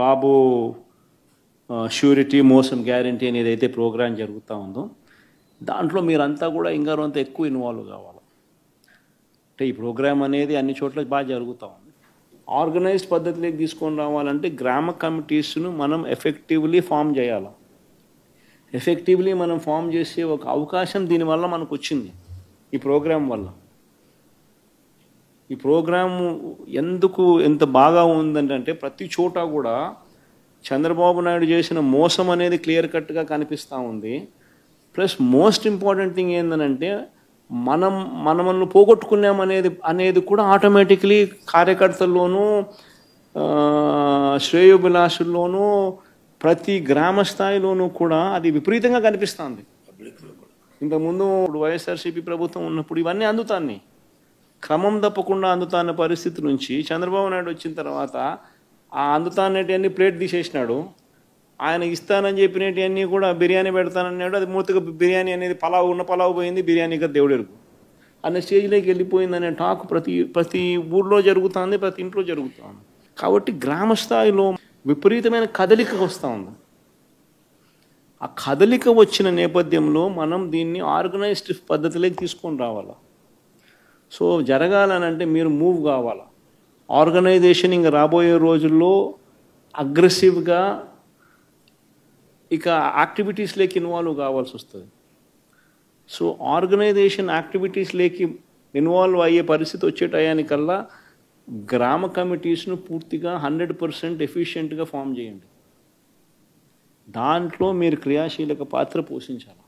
బాబు surety మోసం guarantee అని ఏదైతే ప్రోగ్రాం జరుగుతూ ఉందో దాంట్లో మీరంతా కూడా ఇంకారంత ఎక్కువ ఇన్వాల్వ్ కావాలి. అంటే ఈ ప్రోగ్రాం అనేది అన్ని చోట్ల బాగా జరుగుతూ ఉంది. ఆర్గనైజ్డ్ పద్ధతిలోకి తీసుకొని రావాలంటే గ్రామ కమిటీస్ను మనం ఎఫెక్టివ్లీ ఫామ్ చేయాలి. ఎఫెక్టివ్లీ మనం ఫామ్ చేసే ఒక అవకాశం దీనివల్ల మనకు వచ్చింది ఈ ప్రోగ్రాం వల్ల. ఈ ప్రోగ్రాము ఎందుకు ఎంత బాగా ఉందంటే ప్రతి చోట కూడా చంద్రబాబు నాయుడు చేసిన మోసం అనేది క్లియర్ కట్గా కనిపిస్తూ ఉంది. ప్లస్ మోస్ట్ ఇంపార్టెంట్ థింగ్ ఏంటంటే మనల్ని పోగొట్టుకున్నాం అనేది కూడా ఆటోమేటిక్లీ కార్యకర్తల్లోనూ శ్రేయోభిలాషుల్లోనూ ప్రతి గ్రామ స్థాయిలోనూ కూడా అది విపరీతంగా కనిపిస్తుంది. ఇంతకుముందు వైఎస్ఆర్సీపీ ప్రభుత్వం ఉన్నప్పుడు ఇవన్నీ అందుతాన్ని క్రమం తప్పకుండా అందుతాన్న పరిస్థితి నుంచి చంద్రబాబు నాయుడు వచ్చిన తర్వాత ఆ అందుతానేటివన్నీ ప్లేట్ తీసేసినాడు. ఆయన ఇస్తానని చెప్పినవన్నీ కూడా బిర్యానీ పెడతానన్నాడు. అది మూతగా బిర్యానీ అనేది పలావ్ పోయింది, బిర్యానీగా దేవుడెరుగు అనే స్టేజ్లోకి వెళ్ళిపోయిందనే టాక్ ప్రతి ఊర్లో జరుగుతుంది, ప్రతి ఇంట్లో జరుగుతుంది. కాబట్టి గ్రామ స్థాయిలో విపరీతమైన కదలిక వస్తూ ఉంది. ఆ కదలిక వచ్చిన నేపథ్యంలో మనం దీన్ని ఆర్గనైజ్డ్ పద్ధతిలోకి తీసుకొని రావాలి. సో జరగాలనంటే మీరు మూవ్ కావాలి. ఆర్గనైజేషన్ ఇంకా రాబోయే రోజుల్లో అగ్రెసివ్గా ఇక యాక్టివిటీస్లోకి ఇన్వాల్వ్ కావాల్సి వస్తుంది. సో ఆర్గనైజేషన్ యాక్టివిటీస్లోకి ఇన్వాల్వ్ అయ్యే పరిస్థితి వచ్చే టయానికల్లా గ్రామ కమిటీస్ను పూర్తిగా 100% ఎఫిషియెంట్గా ఫామ్ చేయండి. దాంట్లో మీరు క్రియాశీలక పాత్ర పోషించాలి.